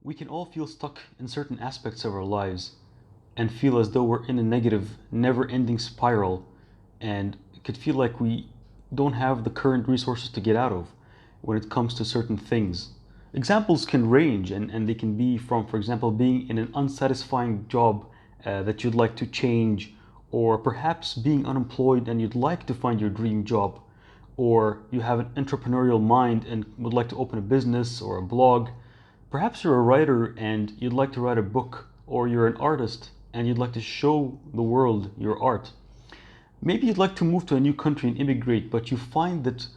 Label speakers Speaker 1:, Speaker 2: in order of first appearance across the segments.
Speaker 1: We can all feel stuck in certain aspects of our lives and feel as though we're in a negative, never-ending spiral, and it could feel like we don't have the current resources to get out of when it comes to certain things. Examples can range, and they can be from, for example, being in an unsatisfying job that you'd like to change, or perhaps being unemployed and you'd like to find your dream job, or you have an entrepreneurial mind and would like to open a business or a blog. Perhaps you're a writer and you'd like to write a book, or you're an artist and you'd like to show the world your art. Maybe you'd like to move to a new country and immigrate, but you find that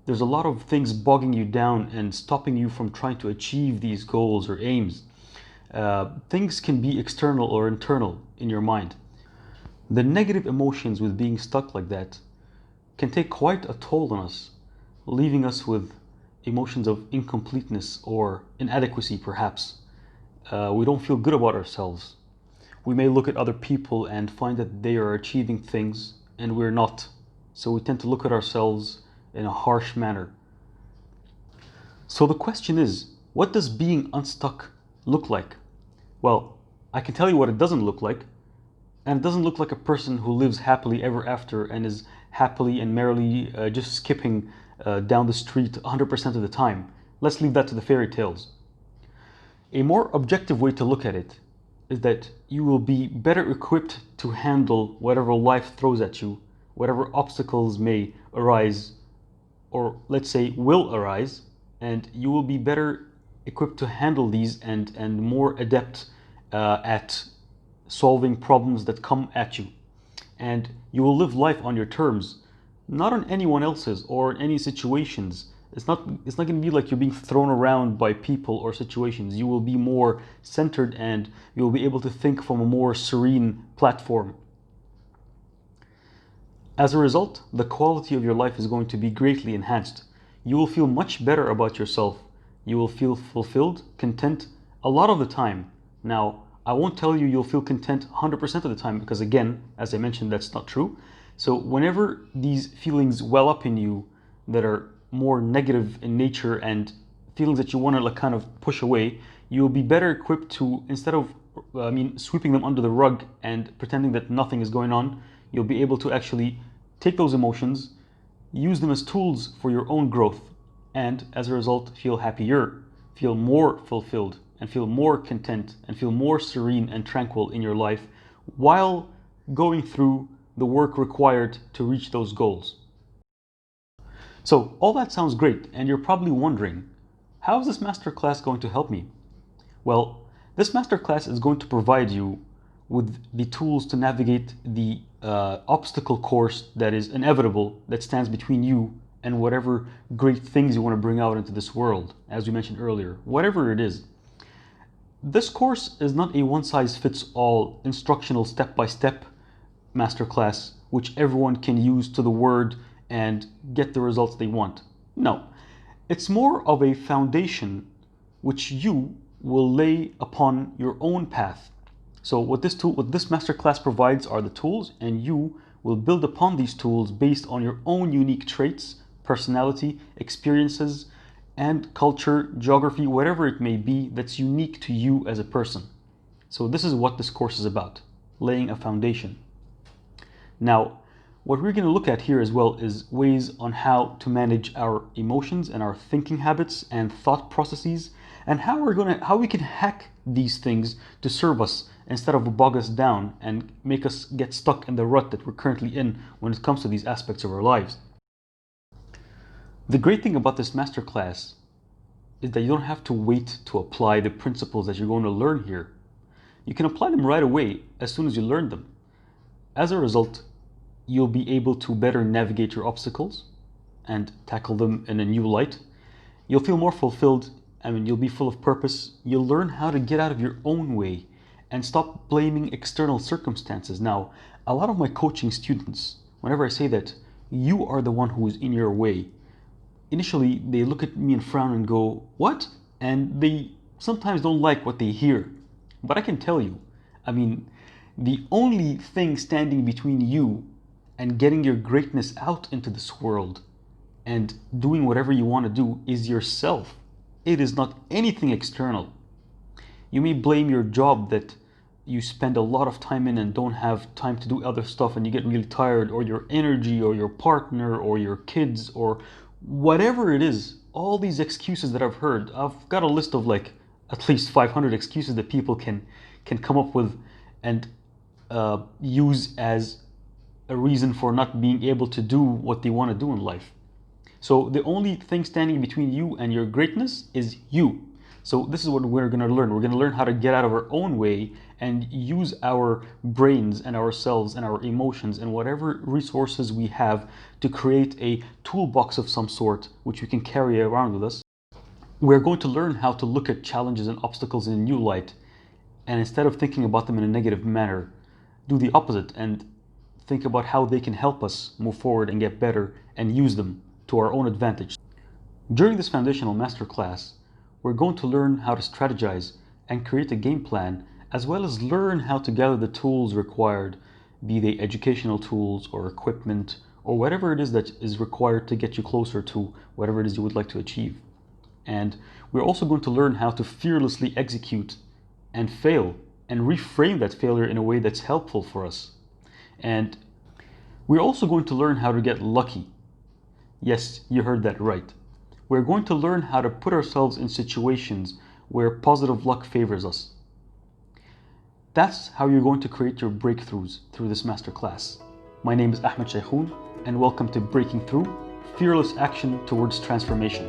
Speaker 1: there's a lot of things bogging you down and stopping you from trying to achieve these goals or aims. Things can be external or internal in your mind. The negative emotions with being stuck like that can take quite a toll on us, leaving us with emotions of incompleteness or inadequacy, perhaps. We don't feel good about ourselves. We may look at other people and find that they are achieving things and we're not. So we tend to look at ourselves in a harsh manner. So the question is, what does being unstuck look like? Well, I can tell you what it doesn't look like. And it doesn't look like a person who lives happily ever after and is happily and merrily just skipping down the street 100% of the time. Let's leave that to the fairy tales. A more objective way to look at it is that you will be better equipped to handle whatever life throws at you, whatever obstacles may arise, or let's say will arise, and you will be better equipped to handle these and more adept at solving problems that come at you. And you will live life on your terms, not on anyone else's or in any situations. It's not going to be like you're being thrown around by people or situations. You will be more centered and you will be able to think from a more serene platform. As a result, the quality of your life is going to be greatly enhanced. You will feel much better about yourself. You will feel fulfilled, content a lot of the time. Now, I won't tell you you'll feel content 100% of the time because, again, as I mentioned, that's not true. So whenever these feelings well up in you that are more negative in nature and feelings that you want to like kind of push away, you'll be better equipped to, instead of sweeping them under the rug and pretending that nothing is going on, you'll be able to actually take those emotions, use them as tools for your own growth, and as a result feel happier, feel more fulfilled, and feel more content and feel more serene and tranquil in your life while going through the work required to reach those goals. So all that sounds great, and you're probably wondering, how is this masterclass going to help me? Well, this masterclass is going to provide you with the tools to navigate the obstacle course that is inevitable, that stands between you and whatever great things you want to bring out into this world, as we mentioned earlier, whatever it is. This course is not a one-size-fits-all instructional step-by-step masterclass which everyone can use to the word and get the results they want. No, it's more of a foundation which you will lay upon your own path. So what this masterclass provides are the tools, and you will build upon these tools based on your own unique traits, personality, experiences, and culture, geography, whatever it may be that's unique to you as a person. So this is what this course is about, laying a foundation. Now, what we're going to look at here as well is ways on how to manage our emotions and our thinking habits and thought processes, and how we can hack these things to serve us instead of bog us down and make us get stuck in the rut that we're currently in when it comes to these aspects of our lives. The great thing about this masterclass is that you don't have to wait to apply the principles that you're going to learn here. You can apply them right away as soon as you learn them. As a result, you'll be able to better navigate your obstacles and tackle them in a new light. You'll feel more fulfilled. You'll be full of purpose. You'll learn how to get out of your own way and stop blaming external circumstances. Now, a lot of my coaching students, whenever I say that you are the one who is in your way, initially they look at me and frown and go, what? And they sometimes don't like what they hear. But I can tell you, the only thing standing between you and getting your greatness out into this world and doing whatever you want to do is yourself. It is not anything external. You may blame your job that you spend a lot of time in and don't have time to do other stuff and you get really tired, or your energy, or your partner, or your kids, or whatever it is. All these excuses that I've heard, I've got a list of like at least 500 excuses that people can come up with and use as a reason for not being able to do what they want to do in life. So the only thing standing between you and your greatness is you. So this is what we're going to learn. We're going to learn how to get out of our own way and use our brains and ourselves and our emotions and whatever resources we have to create a toolbox of some sort which we can carry around with us. We're going to learn how to look at challenges and obstacles in a new light, and instead of thinking about them in a negative manner, do the opposite and think about how they can help us move forward and get better and use them to our own advantage. During this foundational masterclass, we're going to learn how to strategize and create a game plan, as well as learn how to gather the tools required, be they educational tools or equipment or whatever it is that is required to get you closer to whatever it is you would like to achieve. And we're also going to learn how to fearlessly execute and fail and reframe that failure in a way that's helpful for us. And we're also going to learn how to get lucky. Yes, you heard that right. We're going to learn how to put ourselves in situations where positive luck favors us. That's how you're going to create your breakthroughs through this masterclass. My name is Ahmed Shaykhoun, and welcome to Breaking Through, Fearless Action Towards Transformation.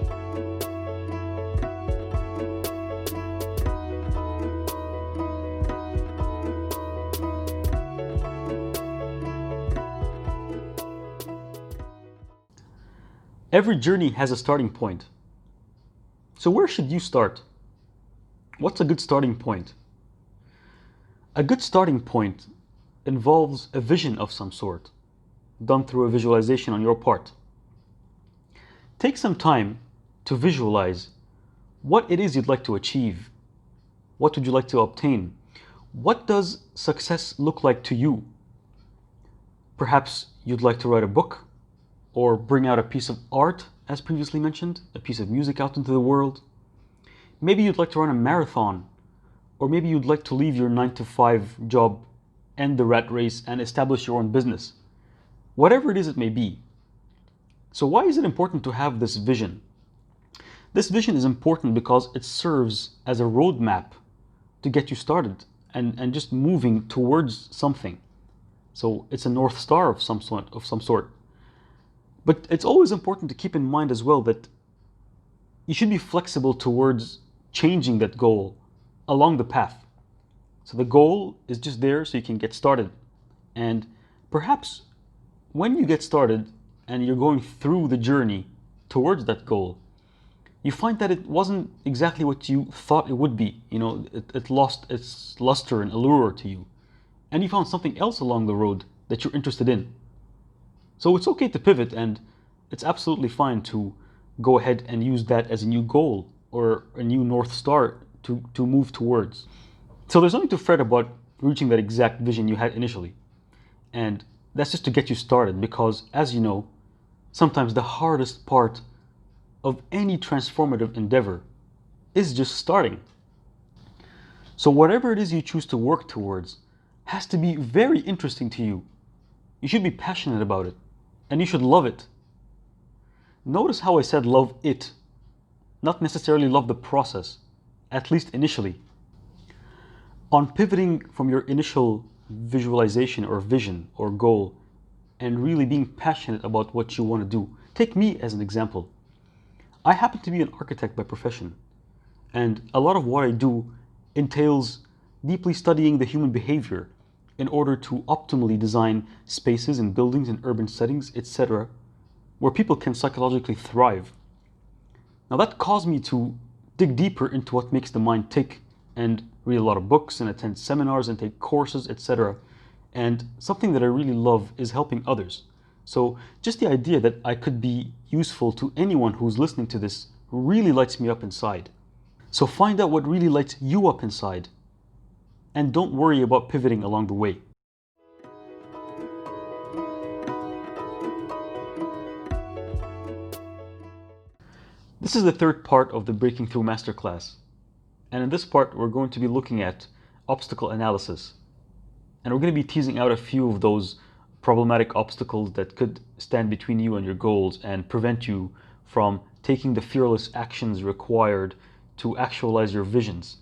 Speaker 1: Every journey has a starting point. So where should you start? What's a good starting point? A good starting point involves a vision of some sort, done through a visualization on your part. Take some time to visualize what it is you'd like to achieve. What would you like to obtain? What does success look like to you? Perhaps you'd like to write a book, or bring out a piece of art, as previously mentioned, a piece of music out into the world. Maybe you'd like to run a marathon, or maybe you'd like to leave your 9-to-5 job, end the rat race, and establish your own business. Whatever it is it may be. So why is it important to have this vision? This vision is important because it serves as a roadmap to get you started and just moving towards something. So it's a North Star of some sort. But it's always important to keep in mind as well that you should be flexible towards changing that goal along the path. So the goal is just there so you can get started. And perhaps when you get started and you're going through the journey towards that goal, you find that it wasn't exactly what you thought it would be. You know, it lost its luster and allure to you. And you found something else along the road that you're interested in. So it's okay to pivot, and it's absolutely fine to go ahead and use that as a new goal or a new North Star to move towards. So there's nothing to fret about reaching that exact vision you had initially. And that's just to get you started, because as you know, sometimes the hardest part of any transformative endeavor is just starting. So whatever it is you choose to work towards has to be very interesting to you. You should be passionate about it, and you should love it. Notice how I said love it, not necessarily love the process, at least initially. On pivoting from your initial visualization or vision or goal and really being passionate about what you want to do, take me as an example. I happen to be an architect by profession, and a lot of what I do entails deeply studying the human behavior in order to optimally design spaces and buildings and urban settings, etc., where people can psychologically thrive. Now that caused me to dig deeper into what makes the mind tick and read a lot of books and attend seminars and take courses, etc. And something that I really love is helping others. So just the idea that I could be useful to anyone who's listening to this really lights me up inside. So find out what really lights you up inside, and don't worry about pivoting along the way. This is the third part of the Breaking Through Masterclass, And in this part, we're going to be looking at obstacle analysis. And we're going to be teasing out a few of those problematic obstacles that could stand between you and your goals and prevent you from taking the fearless actions required to actualize your visions.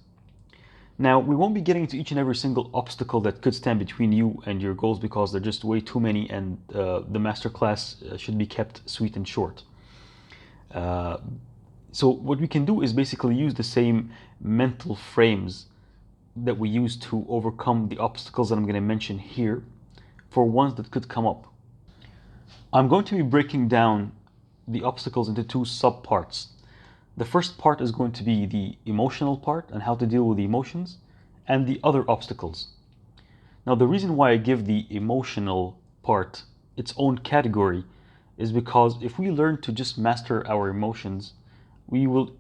Speaker 1: Now, we won't be getting into each and every single obstacle that could stand between you and your goals because they're just way too many, and the masterclass should be kept sweet and short. So what we can do is basically use the same mental frames that we use to overcome the obstacles that I'm going to mention here for ones that could come up. I'm going to be breaking down the obstacles into two subparts. The first part is going to be the emotional part and how to deal with the emotions, and the other obstacles. Now, the reason why I give the emotional part its own category is because if we learn to just master our emotions, we will,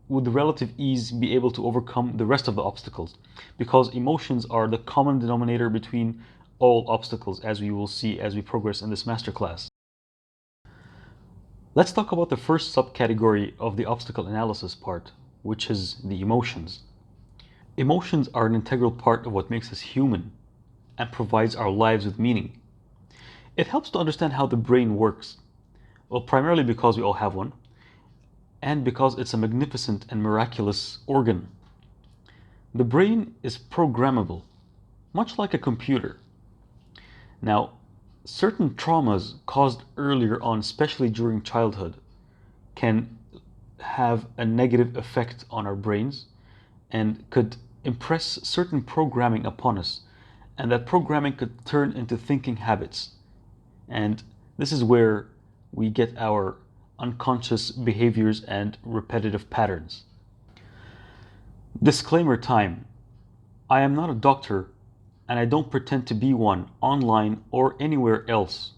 Speaker 1: with relative ease, be able to overcome the rest of the obstacles, because emotions are the common denominator between all obstacles, as we will see as we progress in this masterclass. Let's talk about the first subcategory of the obstacle analysis part, which is the emotions. Emotions are an integral part of what makes us human and provides our lives with meaning. It helps to understand how the brain works, well, primarily because we all have one, and because it's a magnificent and miraculous organ. The brain is programmable, much like a computer. Now, certain traumas caused earlier on, especially during childhood, can have a negative effect on our brains and could impress certain programming upon us. And that programming could turn into thinking habits. And this is where we get our unconscious behaviors and repetitive patterns. Disclaimer time. I am not a doctor, and I don't pretend to be one online or anywhere else.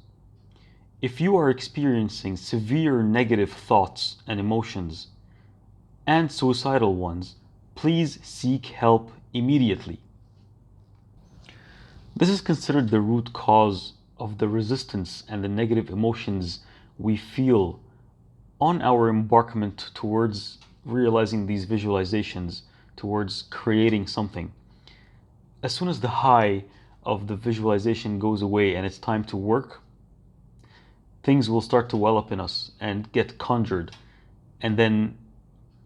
Speaker 1: If you are experiencing severe negative thoughts and emotions, and suicidal ones, please seek help immediately. This is considered the root cause of the resistance and the negative emotions we feel on our embarkment towards realizing these visualizations, towards creating something. As soon as the high of the visualization goes away and it's time to work, things will start to well up in us and get conjured. And then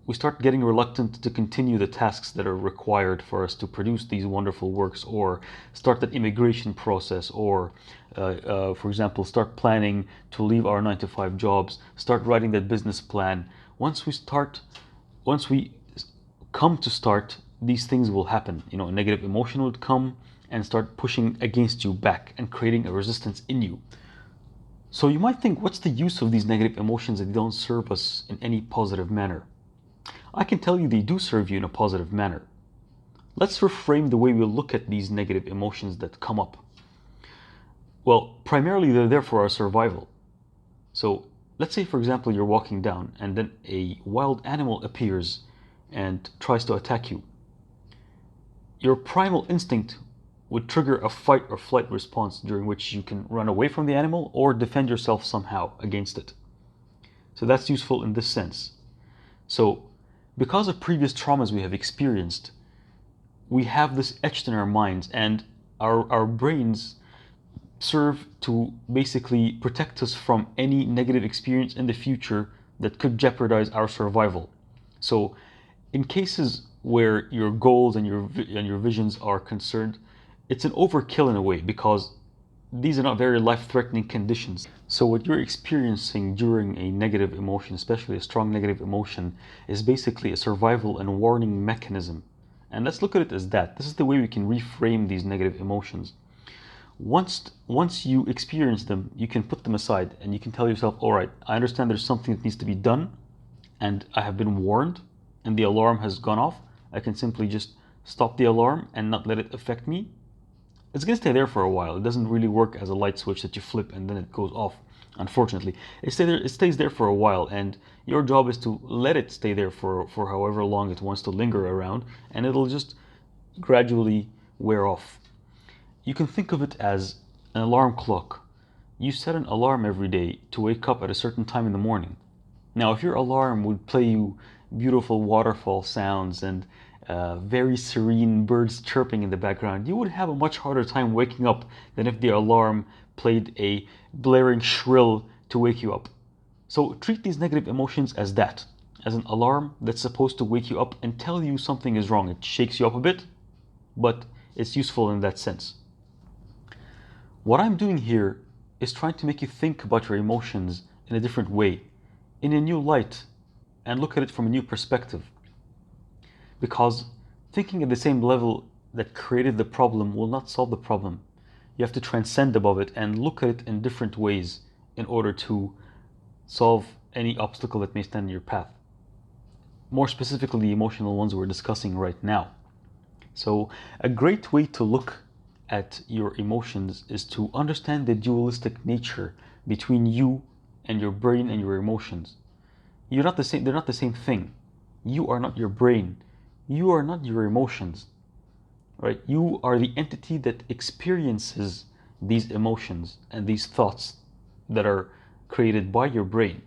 Speaker 1: we start getting reluctant to continue the tasks that are required for us to produce these wonderful works, or start that immigration process, or for example, start planning to leave our 9-to-5 jobs, start writing that business plan. Once we come to start, these things will happen. A negative emotion would come and start pushing against you back and creating a resistance in you. So you might think, what's the use of these negative emotions if they don't serve us in any positive manner? I can tell you they do serve you in a positive manner. Let's reframe the way we look at these negative emotions that come up. Well, primarily they're there for our survival. So let's say, for example, you're walking down and then a wild animal appears and tries to attack you. Your primal instinct would trigger a fight or flight response, during which you can run away from the animal or defend yourself somehow against it. So that's useful in this sense. So because of previous traumas we have experienced, we have this etched in our minds, and our brains serve to basically protect us from any negative experience in the future that could jeopardize our survival. So in cases where your goals and your visions are concerned, it's an overkill in a way, because these are not very life-threatening conditions. So what you're experiencing during a negative emotion, especially a strong negative emotion, is basically a survival and warning mechanism. And let's look at it as that. This is the way we can reframe these negative emotions. Once you experience them, you can put them aside and you can tell yourself, all right, I understand there's something that needs to be done, and I have been warned, and the alarm has gone off. I can simply just stop the alarm and not let it affect me. It's going to stay there for a while. It doesn't really work as a light switch that you flip and then it goes off, unfortunately. It stays there for a while, and your job is to let it stay there for however long it wants to linger around, and it'll just gradually wear off. You can think of it as an alarm clock. You set an alarm every day to wake up at a certain time in the morning. Now, if your alarm would play you beautiful waterfall sounds and very serene birds chirping in the background, you would have a much harder time waking up than if the alarm played a blaring shrill to wake you up. So treat these negative emotions as that, as an alarm that's supposed to wake you up and tell you something is wrong. It shakes you up a bit, but it's useful in that sense. What I'm doing here is trying to make you think about your emotions in a different way, in a new light, and look at it from a new perspective. Because thinking at the same level that created the problem will not solve the problem. You have to transcend above it and look at it in different ways in order to solve any obstacle that may stand in your path. More specifically, the emotional ones we're discussing right now. So a great way to look at your emotions is to understand the dualistic nature between you and your brain and your emotions. They're not the same thing. You are not your brain. You are not your emotions. Right? You are the entity that experiences these emotions and these thoughts that are created by your brain.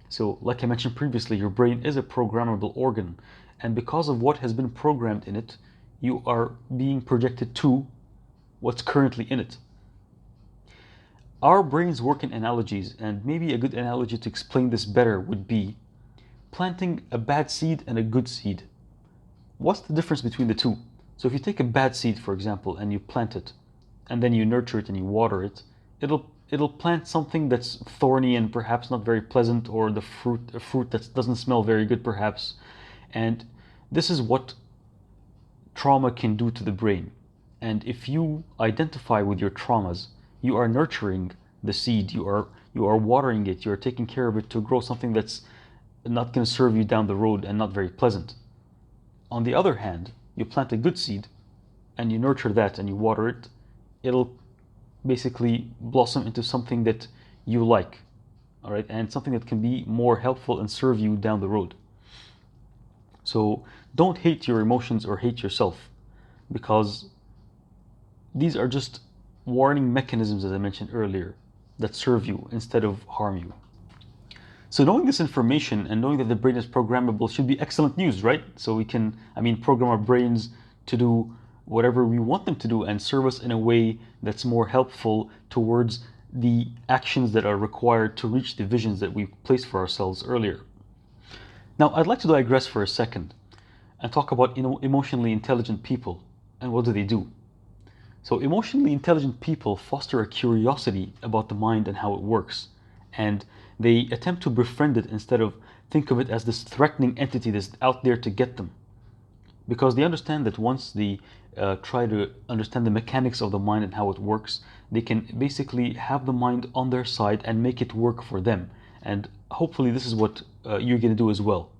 Speaker 1: So, like I mentioned previously, your brain is a programmable organ, and because of what has been programmed in it, you are being projected to what's currently in it. Our brains work in analogies, and maybe a good analogy to explain this better would be planting a bad seed and a good seed. What's the difference between the two? So if you take a bad seed, for example, and you plant it, and then you nurture it and you water it, it'll plant something that's thorny and perhaps not very pleasant, or a fruit that doesn't smell very good perhaps. And this is what trauma can do to the brain. And if you identify with your traumas, you are nurturing the seed, you are watering it, you are taking care of it to grow something that's not going to serve you down the road and not very pleasant. On the other hand, you plant a good seed and you nurture that and you water it, it'll basically blossom into something that you like, all right, and something that can be more helpful and serve you down the road. So don't hate your emotions or hate yourself, because these are just warning mechanisms, as I mentioned earlier, that serve you instead of harm you. So knowing this information and knowing that the brain is programmable should be excellent news, right? So we can, program our brains to do whatever we want them to do and serve us in a way that's more helpful towards the actions that are required to reach the visions that we've placed for ourselves earlier. Now, I'd like to digress for a second and talk about emotionally intelligent people and what do they do. So emotionally intelligent people foster a curiosity about the mind and how it works, and they attempt to befriend it instead of think of it as this threatening entity that's out there to get them. Because they understand that once they try to understand the mechanics of the mind and how it works, they can basically have the mind on their side and make it work for them. And hopefully this is what you're going to do as well.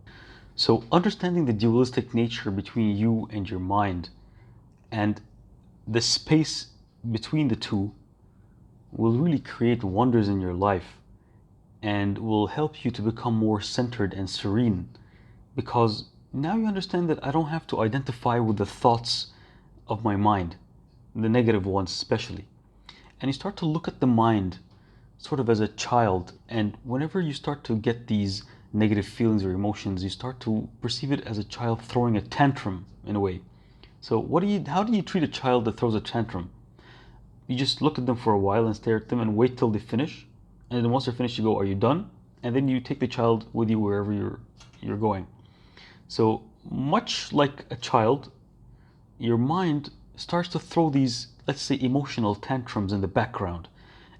Speaker 1: So understanding the dualistic nature between you and your mind and the space between the two will really create wonders in your life and will help you to become more centered and serene, because now you understand that I don't have to identify with the thoughts of my mind, the negative ones especially. And you start to look at the mind sort of as a child, and whenever you start to get these negative feelings or emotions, you start to perceive it as a child throwing a tantrum in a way. So how do you treat a child that throws a tantrum? You just look at them for a while and stare at them and wait till they finish. And then once they're finished, you go, "Are you done?" And then you take the child with you wherever you're going. So much like a child, your mind starts to throw these, let's say, emotional tantrums in the background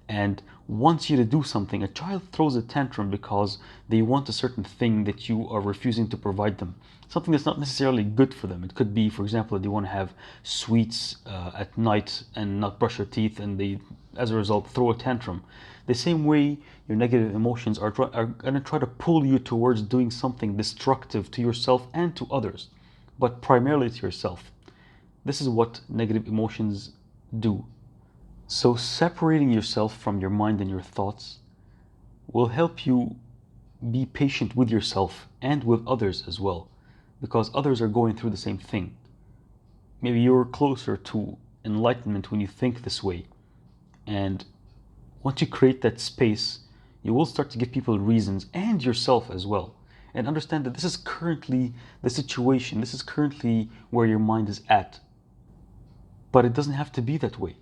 Speaker 1: and wants you to do something. A child throws a tantrum because they want a certain thing that you are refusing to provide them. Something that's not necessarily good for them. It could be, for example, that they want to have sweets at night and not brush their teeth, and they, as a result, throw a tantrum. The same way your negative emotions are going to try to pull you towards doing something destructive to yourself and to others, but primarily to yourself. This is what negative emotions do. So separating yourself from your mind and your thoughts will help you be patient with yourself and with others as well, because others are going through the same thing. Maybe you're closer to enlightenment when you think this way, and once you create that space, you will start to give people reasons, and yourself as well. and understand that this is currently the situation, this is currently where your mind is at. But it doesn't have to be that way.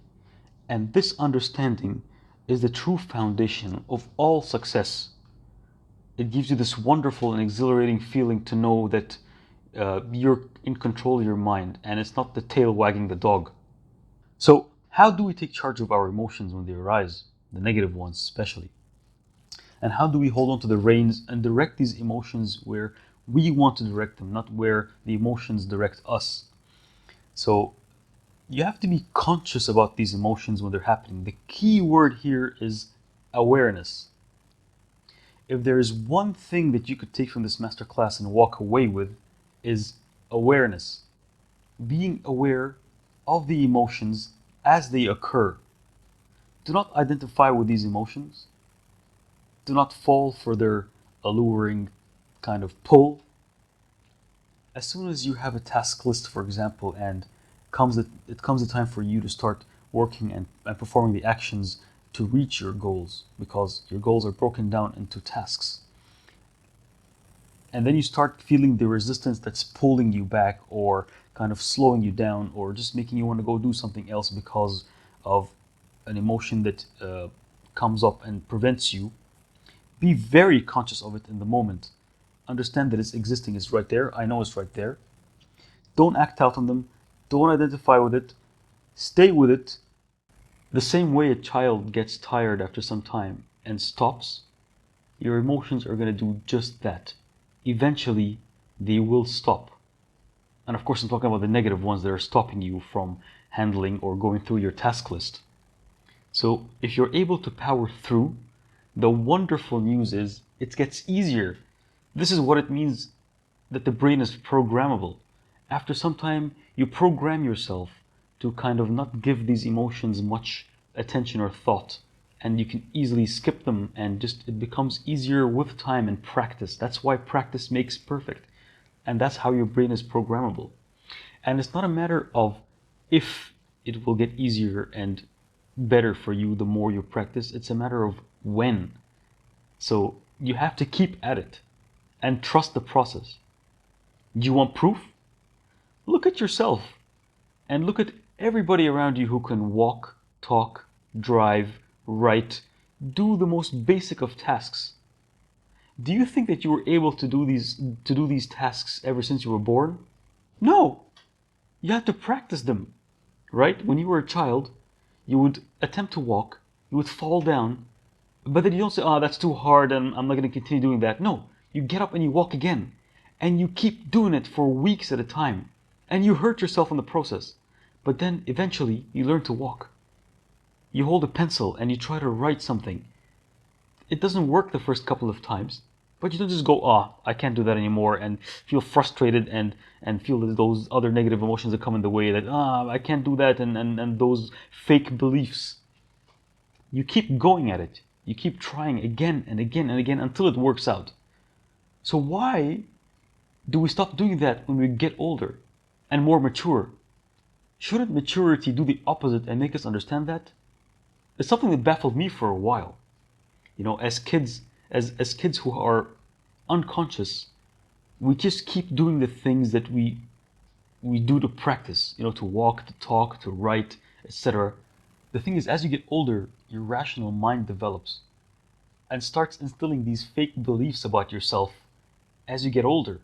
Speaker 1: And this understanding is the true foundation of all success. It gives you this wonderful and exhilarating feeling to know that you're in control of your mind and it's not the tail wagging the dog. So, how do we take charge of our emotions when they arise, the negative ones especially? And how do we hold on to the reins and direct these emotions where we want to direct them, not where the emotions direct us? So, you have to be conscious about these emotions when they're happening. The key word here is awareness. If there is one thing that you could take from this masterclass and walk away with, is awareness. Being aware of the emotions as they occur. Do not identify with these emotions. Do not fall for their alluring kind of pull. As soon as you have a task list, for example, and it comes the time for you to start working and performing the actions to reach your goals, because your goals are broken down into tasks. And then you start feeling the resistance that's pulling you back or kind of slowing you down or just making you want to go do something else because of an emotion that comes up and prevents you. Be very conscious of it in the moment. Understand that it's existing, it's right there. I know it's right there. Don't act out on them. Don't identify with it. Stay with it. The same way a child gets tired after some time and stops, your emotions are going to do just that. Eventually, they will stop. And of course, I'm talking about the negative ones that are stopping you from handling or going through your task list. So if you're able to power through, the wonderful news is it gets easier. This is what it means that the brain is programmable. After some time, you program yourself to kind of not give these emotions much attention or thought. And you can easily skip them and just it becomes easier with time and practice. That's why practice makes perfect. And that's how your brain is programmable. And it's not a matter of if it will get easier and better for you the more you practice, it's a matter of when. So you have to keep at it and trust the process. Do you want proof? Look at yourself and look at everybody around you who can walk, talk, drive, write, do the most basic of tasks. Do you think that you were able to do these tasks ever since you were born? No. You had to practice them, right? When you were a child, you would attempt to walk, you would fall down, but then you don't say, "Oh, that's too hard and I'm not going to continue doing that." No, you get up and you walk again, and you keep doing it for weeks at a time, and you hurt yourself in the process. But then eventually you learn to walk. You hold a pencil and you try to write something. It doesn't work the first couple of times, but you don't just go, "Ah, I can't do that anymore," and feel frustrated and feel that those other negative emotions that come in the way that, I can't do that, and those fake beliefs. You keep going at it. You keep trying again and again and again until it works out. So why do we stop doing that when we get older and more mature? Shouldn't maturity do the opposite and make us understand that? It's something that baffled me for a while. You know, as kids, as kids who are unconscious, we just keep doing the things that we do to practice, to walk, to talk, to write, etc. The thing is, as you get older, your rational mind develops and starts instilling these fake beliefs about yourself as you get older.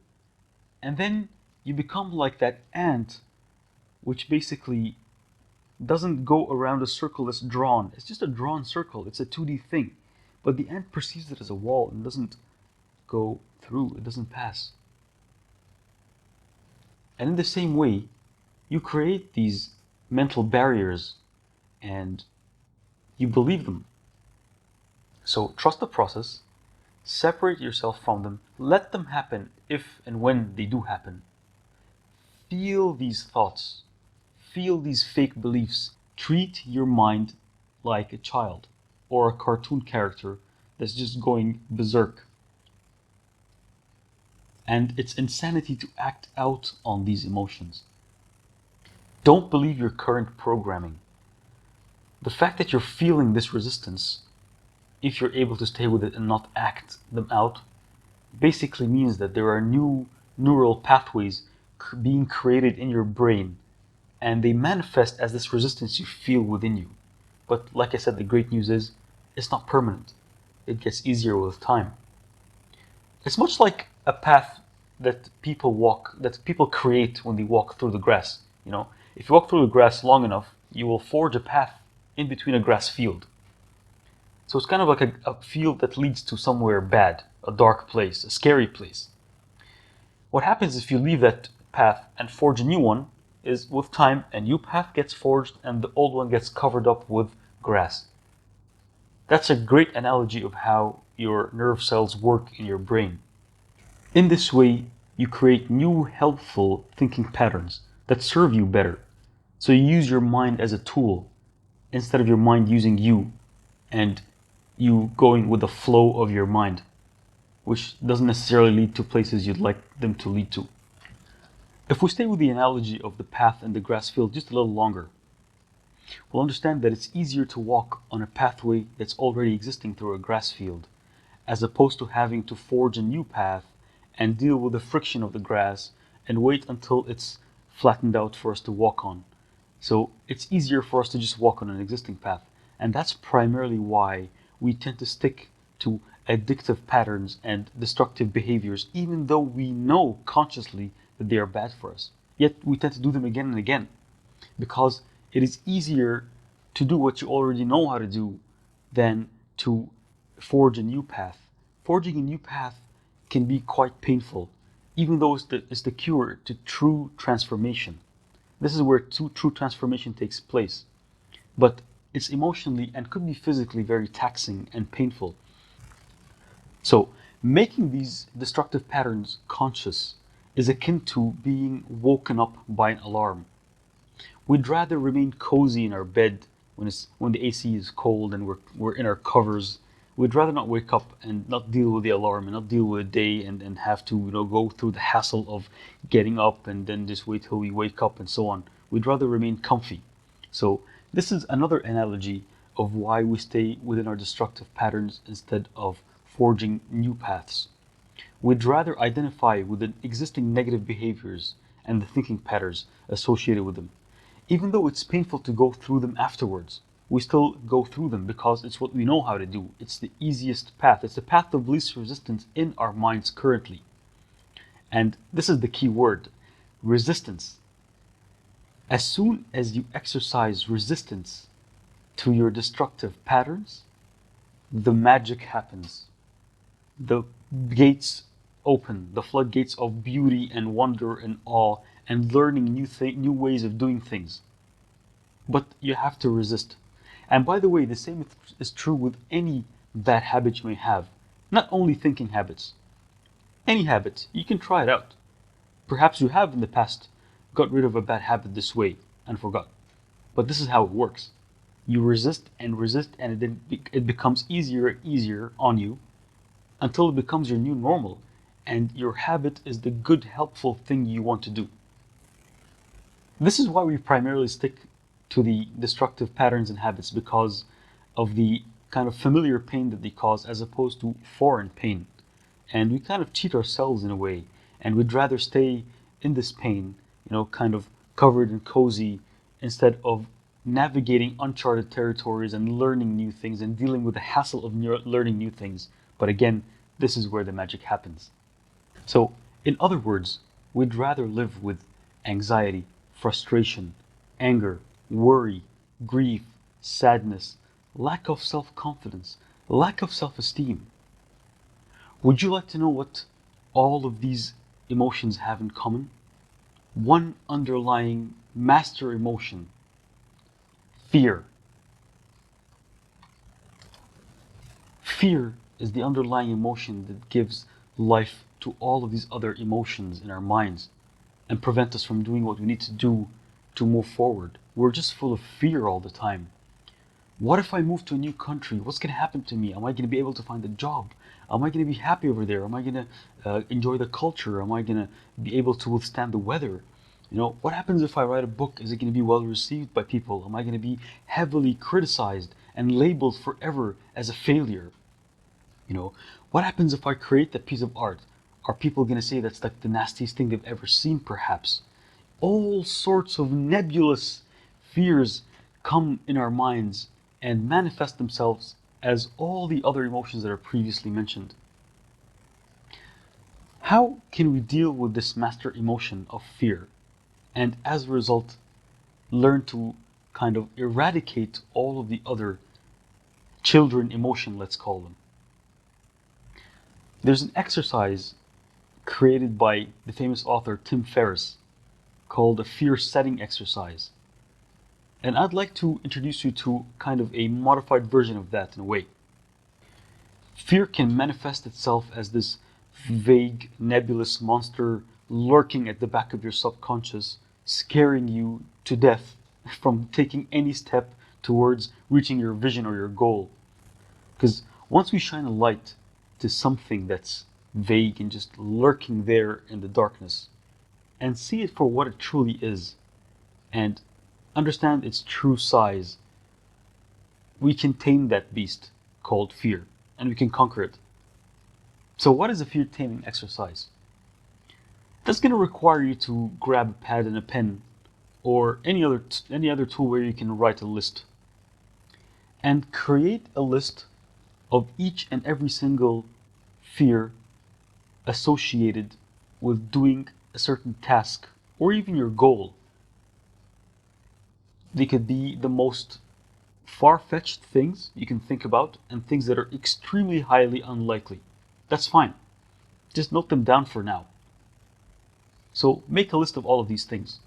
Speaker 1: And then you become like that ant, which basically doesn't go around a circle that's drawn. It's just a drawn circle. It's a 2D thing. But the ant perceives it as a wall and doesn't go through. It doesn't pass. And in the same way, you create these mental barriers and you believe them. So trust the process, separate yourself from them, let them happen if and when they do happen. Feel these thoughts, feel these fake beliefs. Treat your mind like a child or a cartoon character that's just going berserk. And it's insanity to act out on these emotions. Don't believe your current programming. The fact that you're feeling this resistance, if you're able to stay with it and not act them out, basically means that there are new neural pathways being created in your brain, and they manifest as this resistance you feel within you. But like I said, the great news is it's not permanent. It gets easier with time. It's much like a path that people walk, that people create when they walk through the grass. If you walk through the grass long enough, you will forge a path in between a grass field. So it's kind of like a field that leads to somewhere bad, a dark place, a scary place. What happens if you leave that path and forge a new one is, with time, a new path gets forged and the old one gets covered up with grass. That's a great analogy of how your nerve cells work in your brain. In this way, you create new helpful thinking patterns that serve you better. So you use your mind as a tool instead of your mind using you and you going with the flow of your mind, which doesn't necessarily lead to places you'd like them to lead to. If we stay with the analogy of the path and the grass field just a little longer, we'll understand that it's easier to walk on a pathway that's already existing through a grass field, as opposed to having to forge a new path and deal with the friction of the grass and wait until it's flattened out for us to walk on. So it's easier for us to just walk on an existing path. And that's primarily why we tend to stick to addictive patterns and destructive behaviors, even though we know consciously that they are bad for us. Yet we tend to do them again and again because it is easier to do what you already know how to do than to forge a new path. Forging a new path can be quite painful, even though it's the cure to true transformation. This is where true transformation takes place. But it's emotionally and could be physically very taxing and painful. So, making these destructive patterns conscious is akin to being woken up by an alarm. We'd rather remain cozy in our bed when the AC is cold and we're in our covers. We'd rather not wake up and not deal with the alarm and not deal with the day and have to go through the hassle of getting up and then just wait till we wake up and so on. We'd rather remain comfy. So this is another analogy of why we stay within our destructive patterns instead of forging new paths. We'd rather identify with the existing negative behaviors and the thinking patterns associated with them. Even though it's painful to go through them afterwards, we still go through them because it's what we know how to do. It's the easiest path. It's the path of least resistance in our minds currently. And this is the key word, resistance. As soon as you exercise resistance to your destructive patterns, the magic happens. The gates open, the floodgates of beauty and wonder and awe and learning new ways of doing things. But you have to resist. And by the way, the same is true with any bad habit you may have. Not only thinking habits. Any habit, you can try it out. Perhaps you have in the past got rid of a bad habit this way and forgot. But this is how it works. You resist, and then it becomes easier and easier on you until it becomes your new normal. And your habit is the good, helpful thing you want to do. This is why we primarily stick to the destructive patterns and habits, because of the kind of familiar pain that they cause as opposed to foreign pain. And we kind of cheat ourselves in a way, and we'd rather stay in this pain, kind of covered and cozy, instead of navigating uncharted territories and learning new things and dealing with the hassle of learning new things. But again, this is where the magic happens. So, in other words, we'd rather live with anxiety, frustration, anger, worry, grief, sadness, lack of self-confidence, lack of self-esteem. Would you like to know what all of these emotions have in common? One underlying master emotion: fear. Fear is the underlying emotion that gives life to all of these other emotions in our minds and prevent us from doing what we need to do to move forward. We're just full of fear all the time. What if I move to a new country? What's going to happen to me? Am I going to be able to find a job? Am I going to be happy over there? Am I going to enjoy the culture? Am I going to be able to withstand the weather? What happens if I write a book? Is it going to be well received by people? Am I going to be heavily criticized and labeled forever as a failure? What What happens if I create that piece of art? Are people going to say that's like the nastiest thing they've ever seen, perhaps? All sorts of nebulous fears come in our minds and manifest themselves as all the other emotions that are previously mentioned. How can we deal with this master emotion of fear and as a result learn to kind of eradicate all of the other children emotion, let's call them? There's an exercise created by the famous author Tim Ferriss called a fear setting exercise. And I'd like to introduce you to kind of a modified version of that in a way. Fear can manifest itself as this vague, nebulous monster lurking at the back of your subconscious, scaring you to death from taking any step towards reaching your vision or your goal. Because once we shine a light to something that's vague and just lurking there in the darkness, and see it for what it truly is, and understand its true size, we can tame that beast called fear, and we can conquer it. So what is a fear taming exercise? That's going to require you to grab a pad and a pen, or any other tool where you can write a list, and create a list of each and every single fear associated with doing a certain task or even your goal. They could be the most far-fetched things you can think about and things that are extremely highly unlikely. That's fine. Just note them down for now. So make a list of all of these things.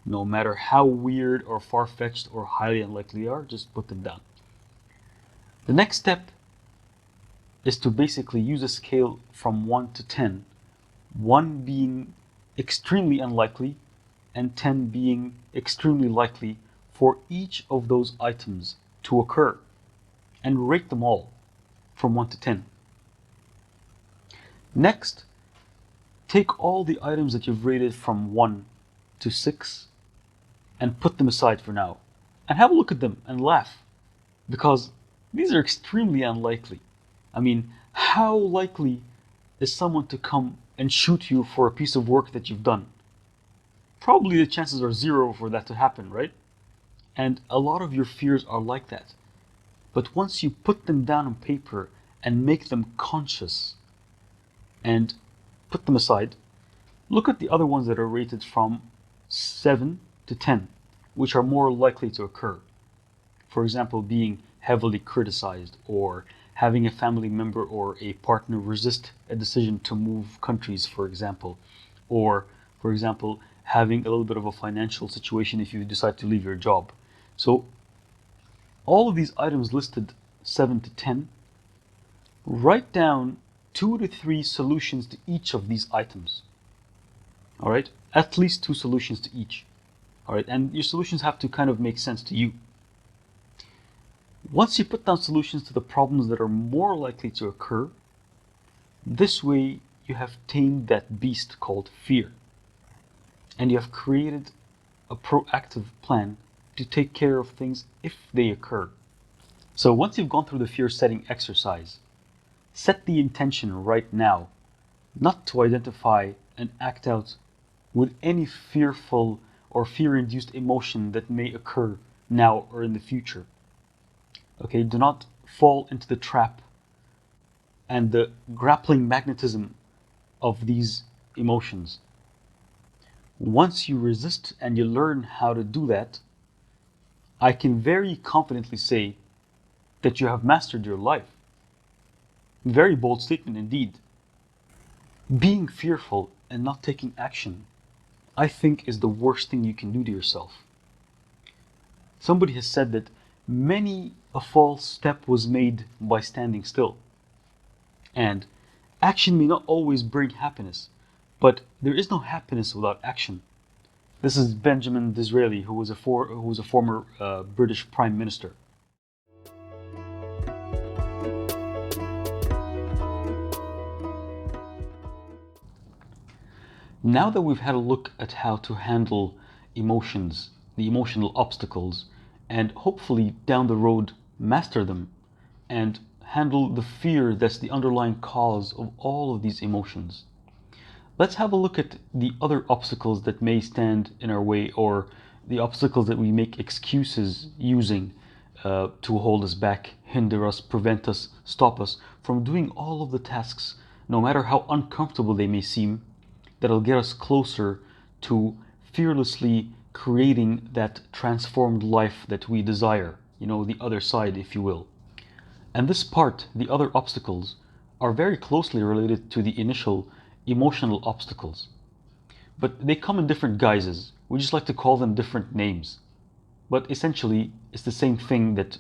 Speaker 1: No matter how weird or far-fetched or highly unlikely they are, just put them down. The next step is to basically use a scale from 1 to 10, 1 being extremely unlikely and 10 being extremely likely for each of those items to occur, and rate them all from 1 to 10. Next, take all the items that you've rated from 1 to 6 and put them aside for now, and have a look at them and laugh, because these are extremely unlikely. I mean, how likely is someone to come and shoot you for a piece of work that you've done? Probably the chances are 0 for that to happen, right? And a lot of your fears are like that. But once you put them down on paper and make them conscious and put them aside, look at the other ones that are rated from 7 to 10, which are more likely to occur. For example, being heavily criticized, or having a family member or a partner resist a decision to move countries, for example, or, for example, having a little bit of a financial situation if you decide to leave your job. So all of these items listed 7 to 10, write down 2 to 3 solutions to each of these items. All right, at least 2 solutions to each. All right, and your solutions have to kind of make sense to you. Once you put down solutions to the problems that are more likely to occur, this way you have tamed that beast called fear, and you have created a proactive plan to take care of things if they occur. So once you've gone through the fear setting exercise, set the intention right now not to identify and act out with any fearful or fear-induced emotion that may occur now or in the future. Okay, do not fall into the trap and the grappling magnetism of these emotions. Once you resist and you learn how to do that, I can very confidently say that you have mastered your life. Very bold statement indeed. Being fearful and not taking action, I think, is the worst thing you can do to yourself. Somebody has said that many a false step was made by standing still. And action may not always bring happiness, but there is no happiness without action. This is Benjamin Disraeli, who was a former British Prime Minister. Now that we've had a look at how to handle emotions, the emotional obstacles, and hopefully down the road master them and handle the fear that's the underlying cause of all of these emotions. Let's have a look at the other obstacles that may stand in our way, or the obstacles that we make excuses using to hold us back, hinder us, prevent us, stop us from doing all of the tasks, no matter how uncomfortable they may seem, that'll get us closer to fearlessly creating that transformed life that we desire, the other side, if you will. And this part, the other obstacles, are very closely related to the initial emotional obstacles. But they come in different guises. We just like to call them different names. But essentially, it's the same thing that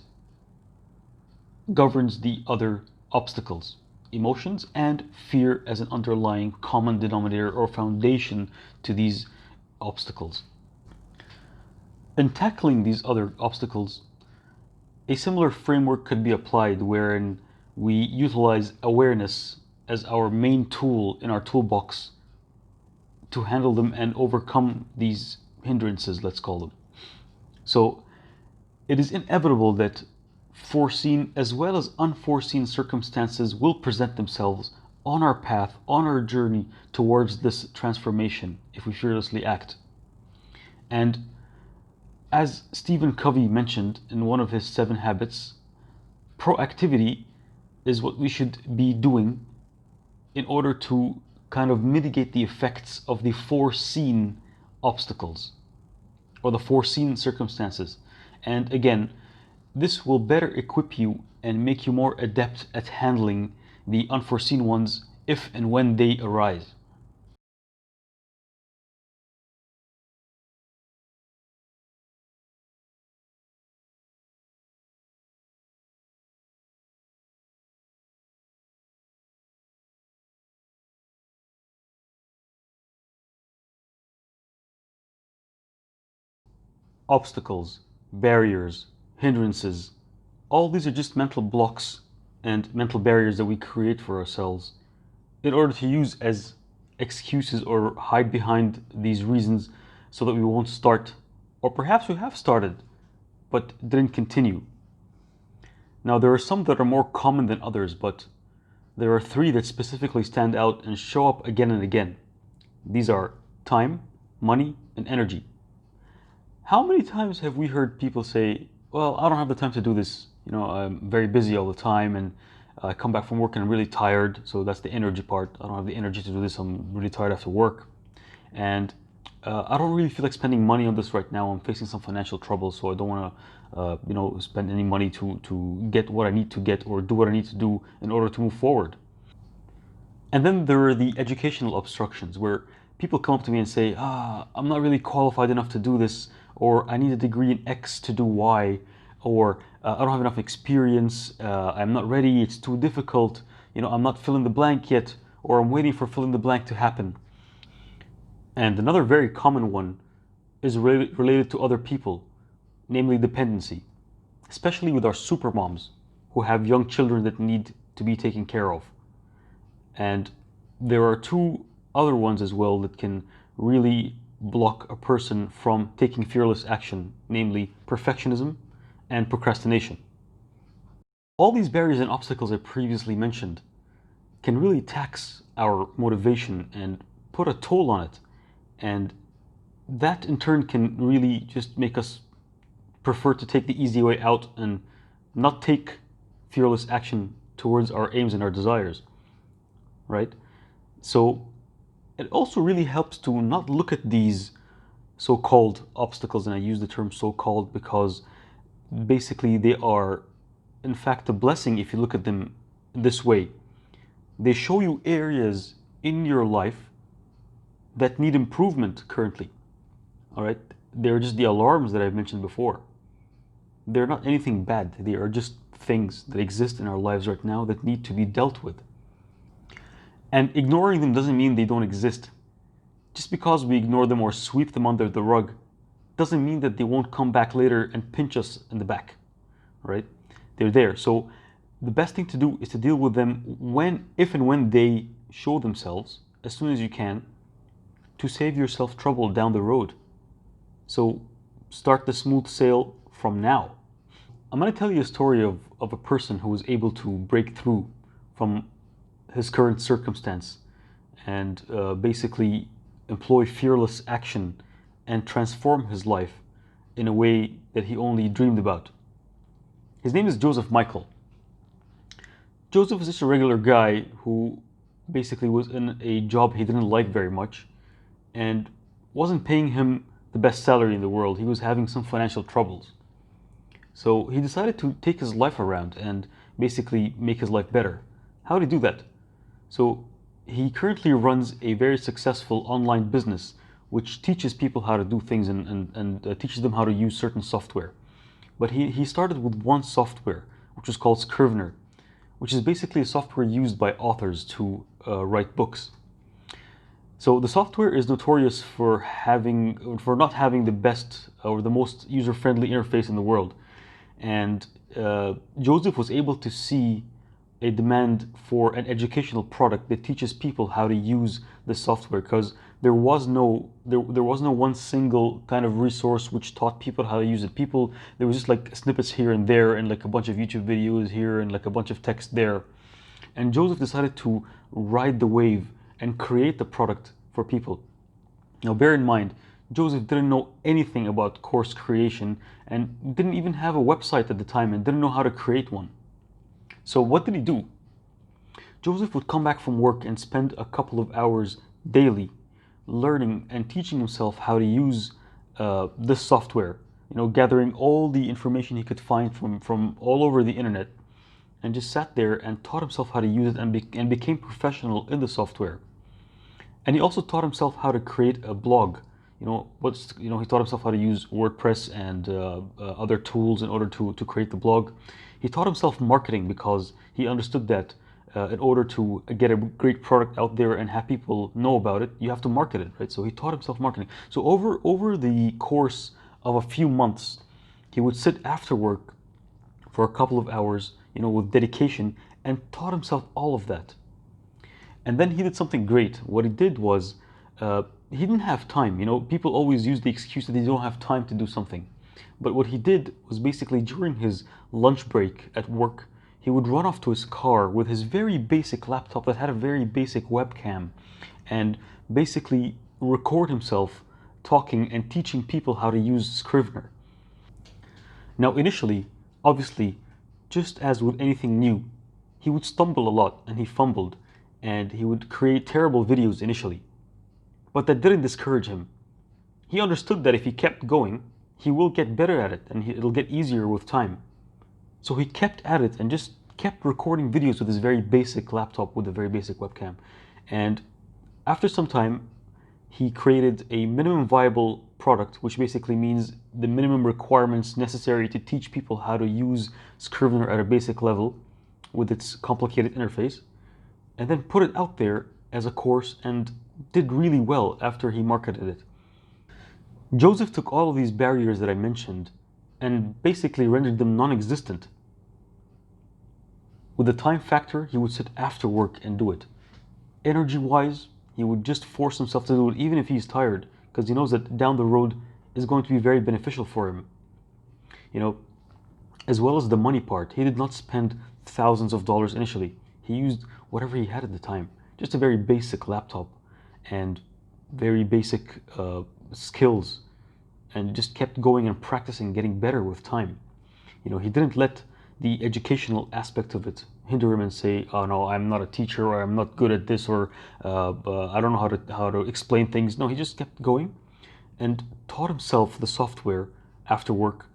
Speaker 1: governs the other obstacles: emotions and fear as an underlying common denominator or foundation to these obstacles. In tackling these other obstacles, a similar framework could be applied wherein we utilize awareness as our main tool in our toolbox to handle them and overcome these hindrances, let's call them. So it is inevitable that foreseen as well as unforeseen circumstances will present themselves on our path, on our journey towards this transformation if we fearlessly act. And as Stephen Covey mentioned in one of his 7 habits, proactivity is what we should be doing in order to kind of mitigate the effects of the foreseen obstacles or the foreseen circumstances. And again, this will better equip you and make you more adept at handling the unforeseen ones if and when they arise. Obstacles, barriers, hindrances, all these are just mental blocks and mental barriers that we create for ourselves in order to use as excuses or hide behind these reasons so that we won't start, or perhaps we have started but didn't continue. Now, there are some that are more common than others, but there are 3 that specifically stand out and show up again and again. These are time, money, and energy. How many times have we heard people say, well, I don't have the time to do this. I'm very busy all the time, and I come back from work and I'm really tired. So that's the energy part. I don't have the energy to do this. I'm really tired after work. And I don't really feel like spending money on this right now. I'm facing some financial trouble, so I don't want to, spend any money to get what I need to get or do what I need to do in order to move forward. And then there are the educational obstructions where people come up to me and say, I'm not really qualified enough to do this, or I need a degree in X to do Y, or I don't have enough experience, I'm not ready, it's too difficult, I'm not filling the blank yet, or I'm waiting for filling the blank to happen. And another very common one is related to other people, namely dependency, especially with our super moms who have young children that need to be taken care of. And there are 2 other ones as well that can really block a person from taking fearless action, namely perfectionism and procrastination. All these barriers and obstacles I previously mentioned can really tax our motivation and put a toll on it. And that in turn can really just make us prefer to take the easy way out and not take fearless action towards our aims and our desires, right? So it also really helps to not look at these so-called obstacles, and I use the term so-called because basically they are in fact a blessing if you look at them this way. They show you areas in your life that need improvement currently. All right, they're just the alarms that I've mentioned before. They're not anything bad. They are just things that exist in our lives right now that need to be dealt with. And ignoring them doesn't mean they don't exist. Just because we ignore them or sweep them under the rug doesn't mean that they won't come back later and pinch us in the back, right? They're there. So the best thing to do is to deal with them if and when they show themselves as soon as you can, to save yourself trouble down the road. So start the smooth sail from now. I'm going to tell you a story of of a person who was able to break through from his current circumstance and basically employ fearless action and transform his life in a way that he only dreamed about. His name is Joseph Michael. Joseph is just a regular guy who basically was in a job he didn't like very much and wasn't paying him the best salary in the world. He was having some financial troubles. So he decided to take his life around and basically make his life better. How did he do that? So he currently runs a very successful online business which teaches people how to do things and teaches them how to use certain software. But he started with one software, which was called Scrivener, which is basically a software used by authors to write books. So the software is notorious for not having the best or the most user-friendly interface in the world. And Joseph was able to see a demand for an educational product that teaches people how to use the software, because there was no one single kind of resource which taught people how to use it. There was just like snippets here and there and like a bunch of YouTube videos here and like a bunch of text there. And Joseph decided to ride the wave and create the product for people. Now bear in mind, Joseph didn't know anything about course creation and didn't even have a website at the time and didn't know how to create one. So what did he do? Joseph would come back from work and spend a couple of hours daily learning and teaching himself how to use this software, gathering all the information he could find from all over the internet, and just sat there and taught himself how to use it and became professional in the software. And he also taught himself how to create a blog. He taught himself how to use WordPress and other tools in order to create the blog. He taught himself marketing because he understood that in order to get a great product out there and have people know about it, you have to market it, right? So he taught himself marketing. So over the course of a few months, he would sit after work for a couple of hours, with dedication, and taught himself all of that. And then he did something great. What he did was, he didn't have time. People always use the excuse that they don't have time to do something. But what he did was basically during his lunch break at work, he would run off to his car with his very basic laptop that had a very basic webcam and basically record himself talking and teaching people how to use Scrivener. Now initially, obviously, just as with anything new, he would stumble a lot and he fumbled and he would create terrible videos initially. But that didn't discourage him. He understood that if he kept going, he will get better at it and it'll get easier with time. So he kept at it and just kept recording videos with his very basic laptop with a very basic webcam. And after some time, he created a minimum viable product, which basically means the minimum requirements necessary to teach people how to use Scrivener at a basic level with its complicated interface, and then put it out there as a course and did really well after he marketed it. Joseph took all of these barriers that I mentioned and basically rendered them non-existent. With the time factor, he would sit after work and do it. Energy-wise, he would just force himself to do it even if he's tired, because he knows that down the road is going to be very beneficial for him. As well as the money part, he did not spend thousands of dollars initially. He used whatever he had at the time, just a very basic laptop and very basic skills, and just kept going and practicing, getting better with time. He didn't let the educational aspect of it hinder him and say, "Oh no, I'm not a teacher, or I'm not good at this, or I don't know how to explain things." No, he just kept going and taught himself the software after work.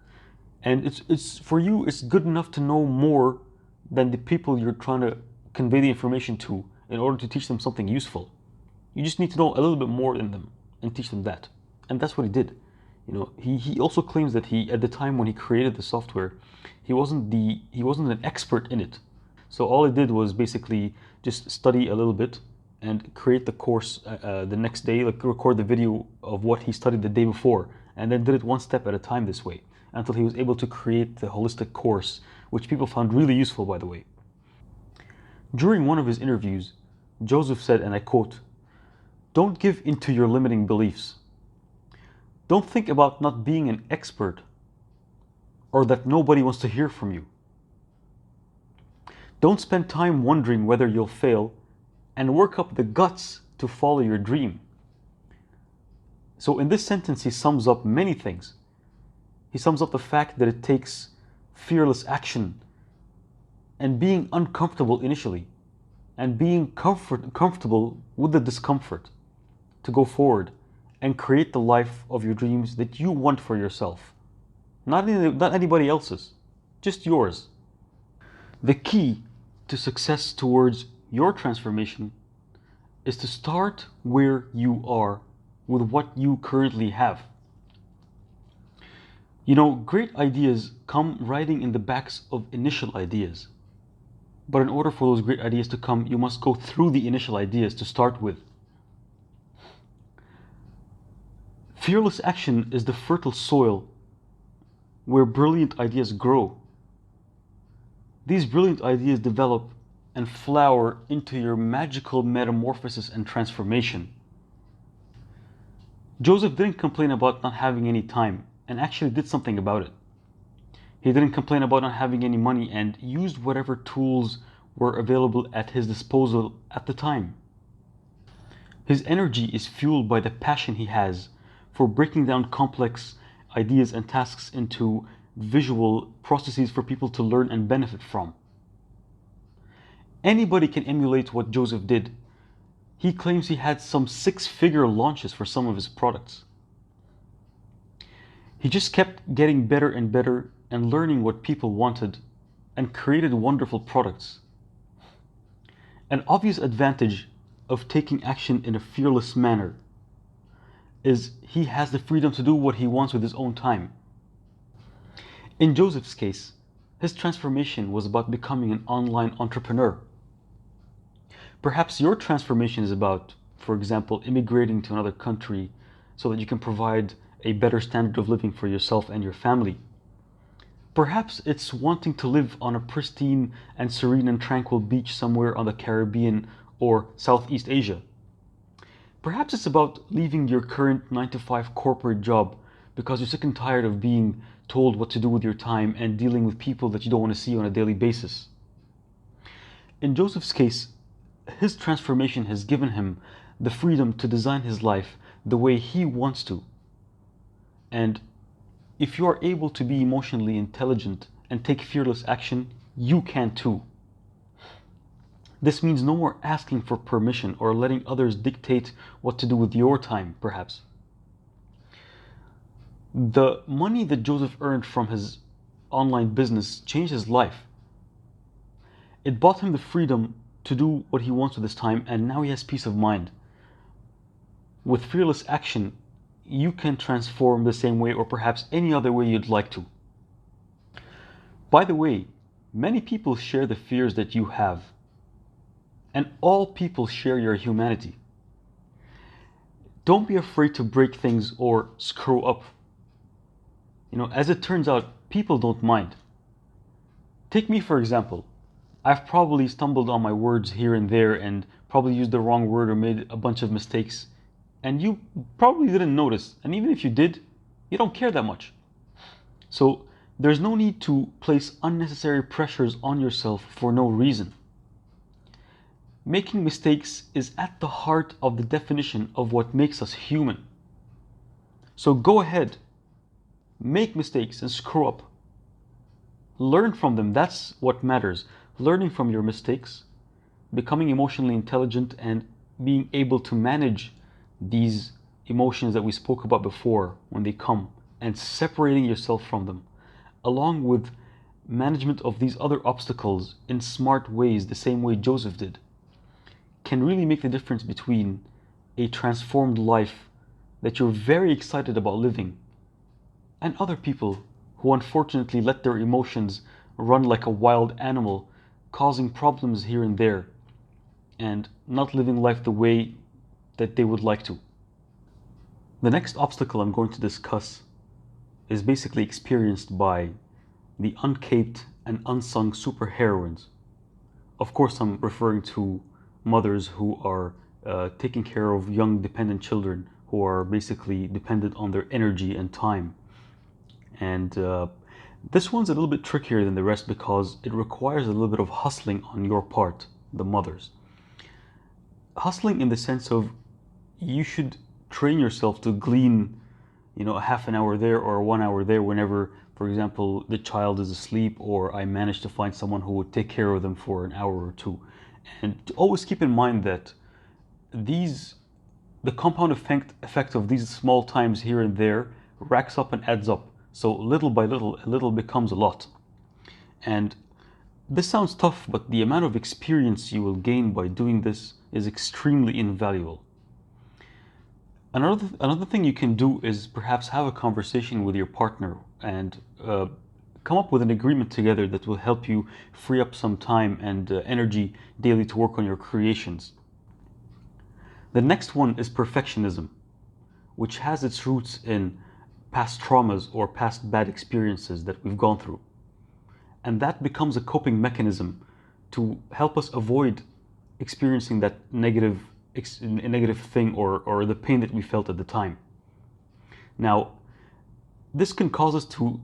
Speaker 1: And it's for you, it's good enough to know more than the people you're trying to convey the information to in order to teach them something useful. You just need to know a little bit more than them and teach them that. And that's what he did. He also claims that at the time when he created the software, he wasn't an expert in it. So all he did was basically just study a little bit and create the course the next day, like record the video of what he studied the day before, and then did it one step at a time this way, until he was able to create the holistic course, which people found really useful, by the way. During one of his interviews, Joseph said, and I quote, "Don't give into your limiting beliefs. Don't think about not being an expert or that nobody wants to hear from you. Don't spend time wondering whether you'll fail, and work up the guts to follow your dream. So in this sentence, he sums up many things. He sums up the fact that it takes fearless action and being uncomfortable initially, and being comfortable with the discomfort to go forward and create the life of your dreams that you want for yourself. Not anybody else's, just yours. The key to success towards your transformation is to start where you are with what you currently have. You know, great ideas come riding in the backs of initial ideas. But in order for those great ideas to come, you must go through the initial ideas to start with. Fearless action is the fertile soil where brilliant ideas grow. These brilliant ideas develop and flower into your magical metamorphosis and transformation. Joseph didn't complain about not having any time, and actually did something about it. He didn't complain about not having any money, and used whatever tools were available at his disposal at the time. His energy is fueled by the passion he has for breaking down complex ideas and tasks into visual processes for people to learn and benefit from. Anybody can emulate what Joseph did. He claims he had some 6-figure launches for some of his products. He just kept getting better and better and learning what people wanted, and created wonderful products. An obvious advantage of taking action in a fearless manner is he has the freedom to do what he wants with his own time. In Joseph's case, his transformation was about becoming an online entrepreneur. Perhaps your transformation is about, for example, immigrating to another country so that you can provide a better standard of living for yourself and your family. Perhaps it's wanting to live on a pristine and serene and tranquil beach somewhere on the Caribbean or Southeast Asia. Perhaps it's about leaving your current 9-to-5 corporate job because you're sick and tired of being told what to do with your time and dealing with people that you don't want to see on a daily basis. In Joseph's case, his transformation has given him the freedom to design his life the way he wants to. And if you are able to be emotionally intelligent and take fearless action, you can too. This means no more asking for permission or letting others dictate what to do with your time, perhaps. The money that Joseph earned from his online business changed his life. It bought him the freedom to do what he wants with his time, and now he has peace of mind. With fearless action, you can transform the same way or perhaps any other way you'd like to. By the way, many people share the fears that you have, and all people share your humanity. Don't be afraid to break things or screw up. You know, as it turns out, people don't mind. Take me for example. I've probably stumbled on my words here and there and probably used the wrong word or made a bunch of mistakes. And you probably didn't notice. And even if you did, you don't care that much. So there's no need to place unnecessary pressures on yourself for no reason. Making mistakes is at the heart of the definition of what makes us human. So go ahead, make mistakes and screw up. Learn from them, that's what matters. Learning from your mistakes, becoming emotionally intelligent, and being able to manage these emotions that we spoke about before when they come, and separating yourself from them, along with management of these other obstacles in smart ways, the same way Joseph did, can really make the difference between a transformed life that you're very excited about living and other people who unfortunately let their emotions run like a wild animal, causing problems here and there and not living life the way that they would like to. The next obstacle I'm going to discuss is basically experienced by the uncaped and unsung superheroines. Of course, I'm referring to mothers who are taking care of young dependent children who are basically dependent on their energy and time. And This one's a little bit trickier than the rest because it requires a little bit of hustling on your part, the mothers. Hustling in the sense of you should train yourself to glean, a half an hour there or 1 hour there whenever, for example, the child is asleep or I manage to find someone who would take care of them for an hour or two. And to always keep in mind that these the compound effect of these small times here and there racks up and adds up. So little by little, a little becomes a lot. And this sounds tough, but the amount of experience you will gain by doing this is extremely invaluable. Another thing you can do is perhaps have a conversation with your partner and come up with an agreement together that will help you free up some time and energy daily to work on your creations. The next one is perfectionism, which has its roots in past traumas or past bad experiences that we've gone through. And that becomes a coping mechanism to help us avoid experiencing that negative thing or the pain that we felt at the time. Now, this can cause us to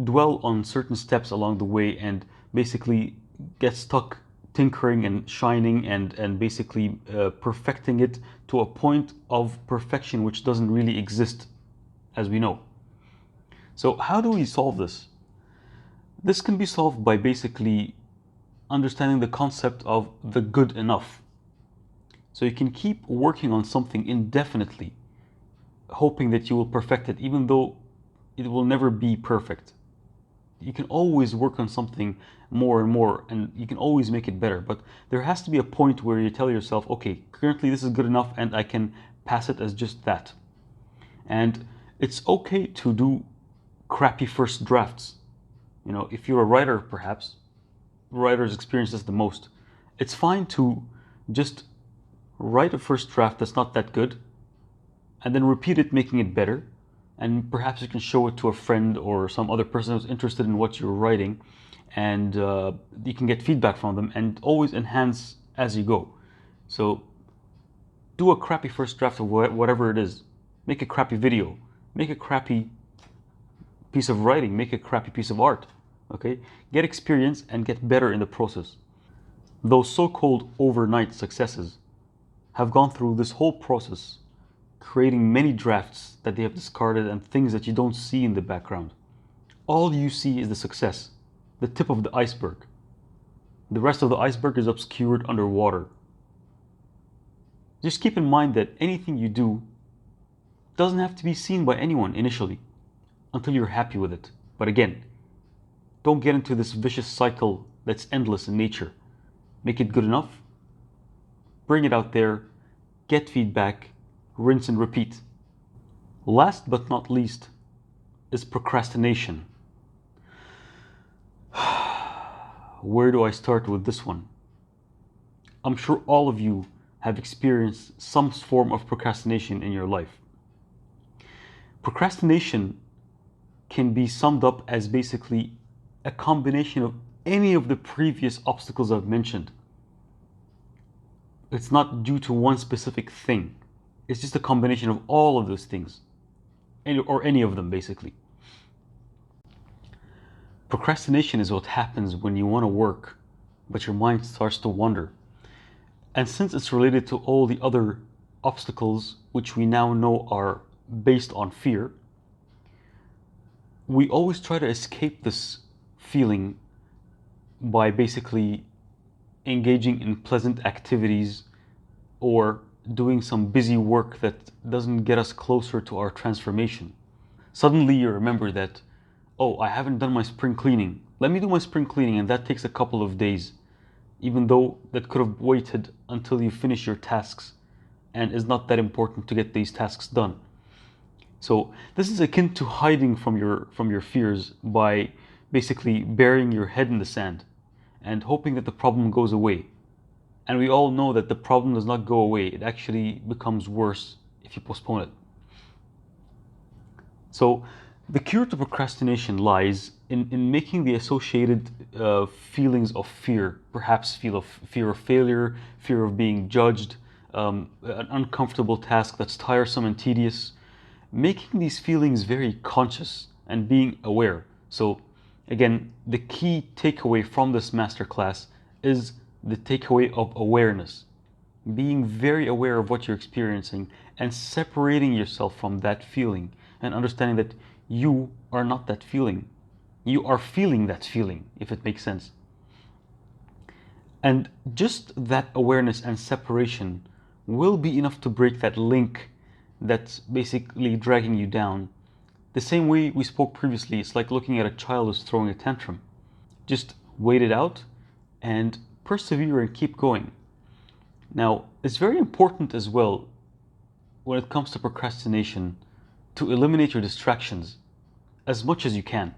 Speaker 1: dwell on certain steps along the way and basically get stuck tinkering and shining and basically perfecting it to a point of perfection which doesn't really exist, as we know. So how do we solve this? This can be solved by basically understanding the concept of the good enough. So you can keep working on something indefinitely, hoping that you will perfect it, even though it will never be perfect. You can always work on something more and more, and you can always make it better. But there has to be a point where you tell yourself, okay, currently this is good enough and I can pass it as just that. And it's okay to do crappy first drafts. If you're a writer, perhaps, writers experience this the most. It's fine to just write a first draft that's not that good and then repeat it, making it better. And perhaps you can show it to a friend or some other person who's interested in what you're writing, and you can get feedback from them and always enhance as you go. So do a crappy first draft of whatever it is. Make a crappy video. Make a crappy piece of writing. Make a crappy piece of art. Okay? Get experience and get better in the process. Those so-called overnight successes have gone through this whole process, creating many drafts that they have discarded and things that you don't see in the background. All you see is the success, the tip of the iceberg. The rest of the iceberg is obscured underwater. Just keep in mind that anything you do doesn't have to be seen by anyone initially, until you're happy with it. But again, don't get into this vicious cycle that's endless in nature. Make it good enough, bring it out there, get feedback, rinse and repeat. Last but not least is procrastination. Where do I start with this one? I'm sure all of you have experienced some form of procrastination in your life. Procrastination can be summed up as basically a combination of any of the previous obstacles I've mentioned. It's not due to one specific thing. It's just a combination of all of those things, or any of them basically. Procrastination is what happens when you want to work, but your mind starts to wander. And since it's related to all the other obstacles, which we now know are based on fear, we always try to escape this feeling by basically engaging in pleasant activities or doing some busy work that doesn't get us closer to our transformation. Suddenly you remember that, oh, I haven't done my spring cleaning. Let me do my spring cleaning, and that takes a couple of days, even though that could have waited until you finish your tasks and is not that important to get these tasks done. So this is akin to hiding from your fears by basically burying your head in the sand and hoping that the problem goes away. And we all know that the problem does not go away. It actually becomes worse if you postpone it. So the cure to procrastination lies in making the associated feelings of fear, perhaps fear of failure, fear of being judged, an uncomfortable task that's tiresome and tedious, making these feelings very conscious and being aware. So Again, the key takeaway from this masterclass is the takeaway of awareness. Being very aware of what you're experiencing and separating yourself from that feeling and understanding that you are not that feeling. You are feeling that feeling, if it makes sense. And just that awareness and separation will be enough to break that link that's basically dragging you down. The same way we spoke previously, it's like looking at a child who's throwing a tantrum. Just wait it out and persevere and keep going. Now, it's very important as well when it comes to procrastination to eliminate your distractions as much as you can.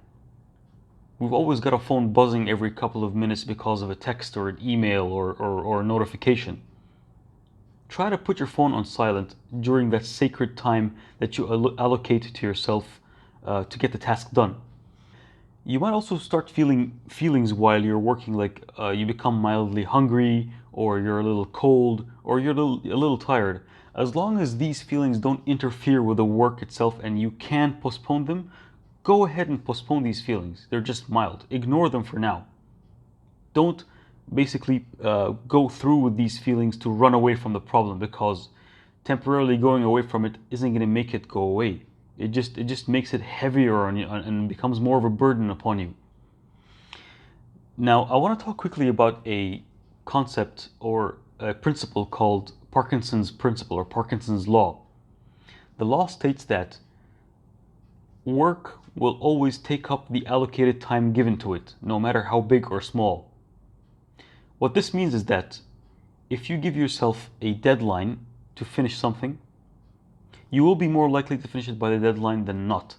Speaker 1: We've always got a phone buzzing every couple of minutes because of a text or an email or a notification. Try to put your phone on silent during that sacred time that you allocate to yourself to get the task done. You might also start feeling feelings while you're working, like you become mildly hungry, or you're a little cold, or you're a little tired. As long as these feelings don't interfere with the work itself and you can postpone them, go ahead and postpone these feelings. They're just mild. Ignore them for now. Don't basically go through with these feelings to run away from the problem, because temporarily going away from it isn't going to make it go away. It just makes it heavier on you and becomes more of a burden upon you. Now, I want to talk quickly about a concept or a principle called Parkinson's principle or Parkinson's law. The law states that work will always take up the allocated time given to it, no matter how big or small. What this means is that if you give yourself a deadline to finish something, you will be more likely to finish it by the deadline than not.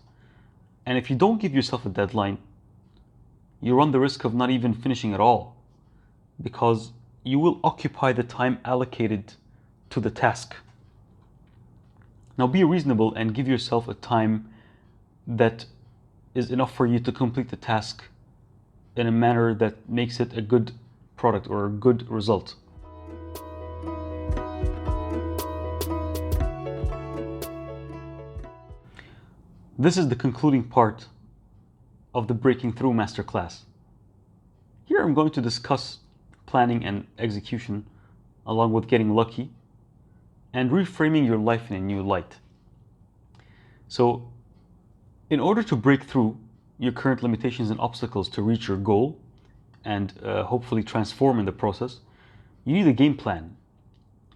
Speaker 1: And if you don't give yourself a deadline, you run the risk of not even finishing at all, because you will occupy the time allocated to the task. Now, be reasonable and give yourself a time that is enough for you to complete the task in a manner that makes it a good product or a good result. This is the concluding part of the Breaking Through Masterclass. Here I'm going to discuss planning and execution, along with getting lucky, and reframing your life in a new light. So, in order to break through your current limitations and obstacles to reach your goal, and hopefully transform in the process, you need a game plan.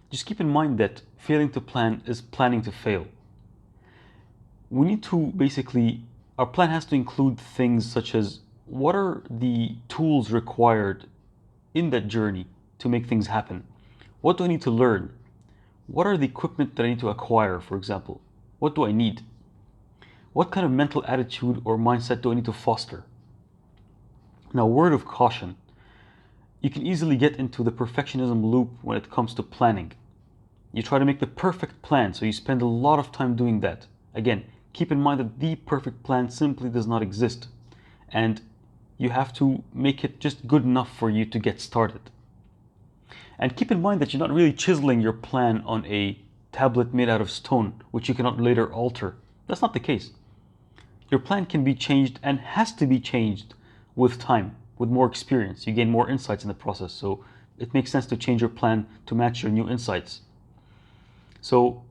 Speaker 1: Just keep in mind that failing to plan is planning to fail. We need to basically, our plan has to include things such as, what are the tools required in that journey to make things happen? What do I need to learn? What are the equipment that I need to acquire, for example? What do I need? What kind of mental attitude or mindset do I need to foster? Now, word of caution, you can easily get into the perfectionism loop when it comes to planning. You try to make the perfect plan, so you spend a lot of time doing that. Again, keep in mind that the perfect plan simply does not exist, and you have to make it just good enough for you to get started. And keep in mind that you're not really chiseling your plan on a tablet made out of stone, which you cannot later alter. That's not the case. Your plan can be changed and has to be changed with time, with more experience. You gain more insights in the process, so it makes sense to change your plan to match your new insights. So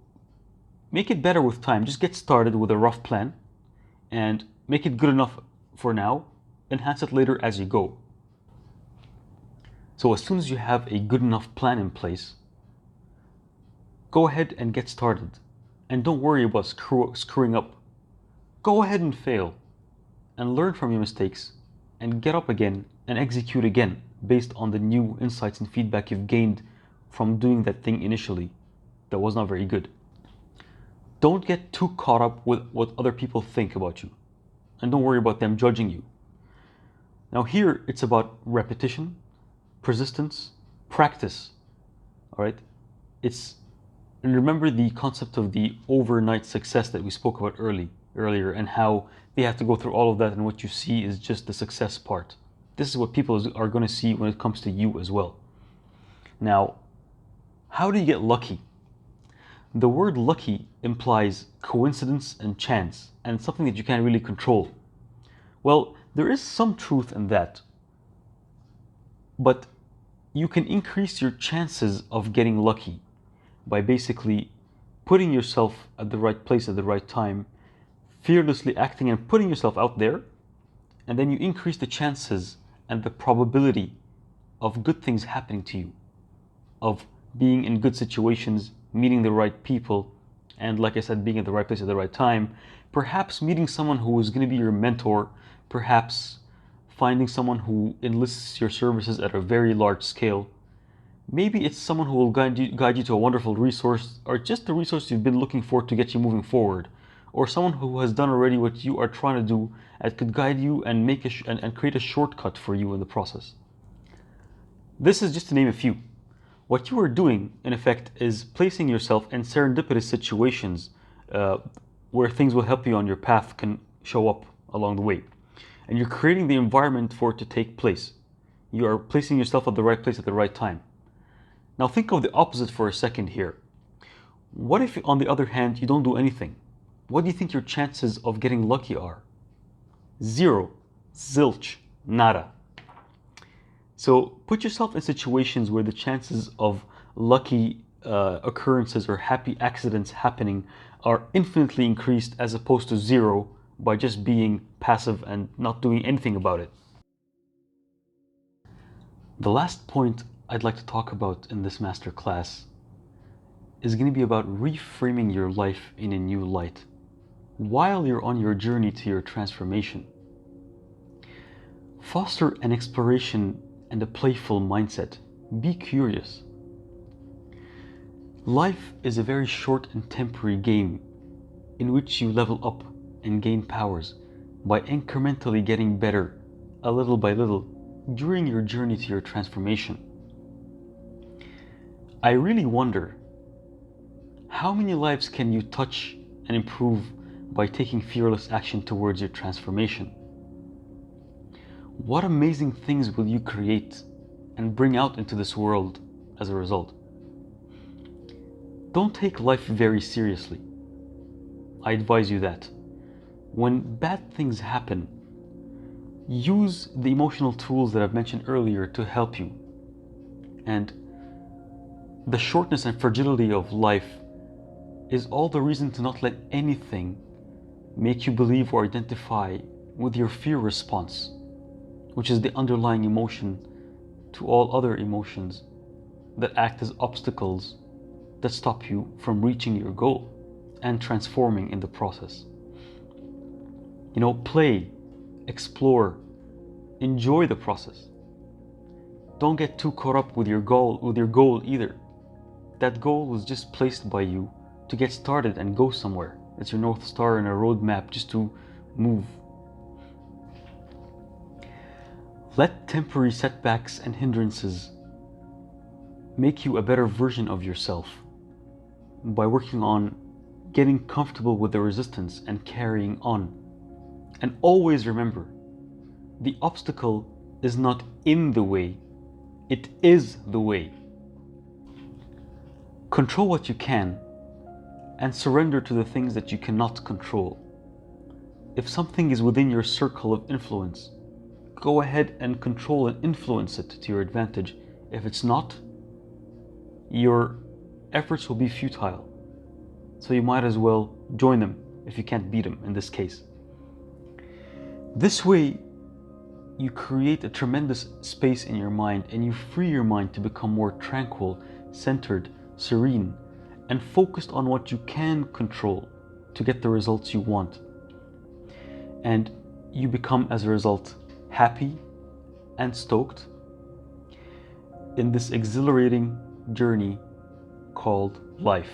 Speaker 1: make it better with time. Just get started with a rough plan and make it good enough for now. Enhance it later as you go. So as soon as you have a good enough plan in place, go ahead and get started. And don't worry about screwing up. Go ahead and fail and learn from your mistakes and get up again and execute again based on the new insights and feedback you've gained from doing that thing initially that was not very good. Don't get too caught up with what other people think about you, and don't worry about them judging you. Now here it's about repetition, persistence, practice. All right? And remember the concept of the overnight success that we spoke about earlier, and how they have to go through all of that, and what you see is just the success part. This is what people are going to see when it comes to you as well. Now, how do you get lucky? The word lucky implies coincidence and chance, and something that you can't really control. Well, There is some truth in that, but you can increase your chances of getting lucky by basically putting yourself at the right place at the right time, fearlessly acting and putting yourself out there, and then you increase the chances and the probability of good things happening to you, of being in good situations, meeting the right people, and like I said, being at the right place at the right time, perhaps meeting someone who is going to be your mentor, perhaps finding someone who enlists your services at a very large scale. Maybe it's someone who will guide you to a wonderful resource, or just the resource you've been looking for to get you moving forward, or someone who has done already what you are trying to do and could guide you and and create a shortcut for you in the process. This is just to name a few. What you are doing, in effect, is placing yourself in serendipitous situations where things will help you on your path can show up along the way. And you're creating the environment for it to take place. You are placing yourself at the right place at the right time. Now think of the opposite for a second here. What if, on the other hand, you don't do anything? What do you think your chances of getting lucky are? Zero. Zilch. Nada. So put yourself in situations where the chances of lucky occurrences or happy accidents happening are infinitely increased as opposed to zero by just being passive and not doing anything about it. The last point I'd like to talk about in this masterclass is going to be about reframing your life in a new light while you're on your journey to your transformation. Foster an exploration and a playful mindset. Be curious. Life is a very short and temporary game in which you level up and gain powers by incrementally getting better, a little by little, during your journey to your transformation. I really wonder, how many lives can you touch and improve by taking fearless action towards your transformation? What amazing things will you create and bring out into this world as a result? Don't take life very seriously. I advise you that. When bad things happen, use the emotional tools that I've mentioned earlier to help you. And the shortness and fragility of life is all the reason to not let anything make you believe or identify with your fear response, which is the underlying emotion to all other emotions that act as obstacles that stop you from reaching your goal and transforming in the process. Play, explore, enjoy the process. Don't get too caught up with your goal either. That goal was just placed by you to get started and go somewhere. It's your North Star and a roadmap just to move. Let temporary setbacks and hindrances make you a better version of yourself by working on getting comfortable with the resistance and carrying on. And always remember, the obstacle is not in the way, it is the way. Control what you can and surrender to the things that you cannot control. If something is within your circle of influence, go ahead and control and influence it to your advantage. If it's not, your efforts will be futile. So you might as well join them if you can't beat them in this case. This way, you create a tremendous space in your mind and you free your mind to become more tranquil, centered, serene, and focused on what you can control to get the results you want. And you become, as a result, happy and stoked in this exhilarating journey called life.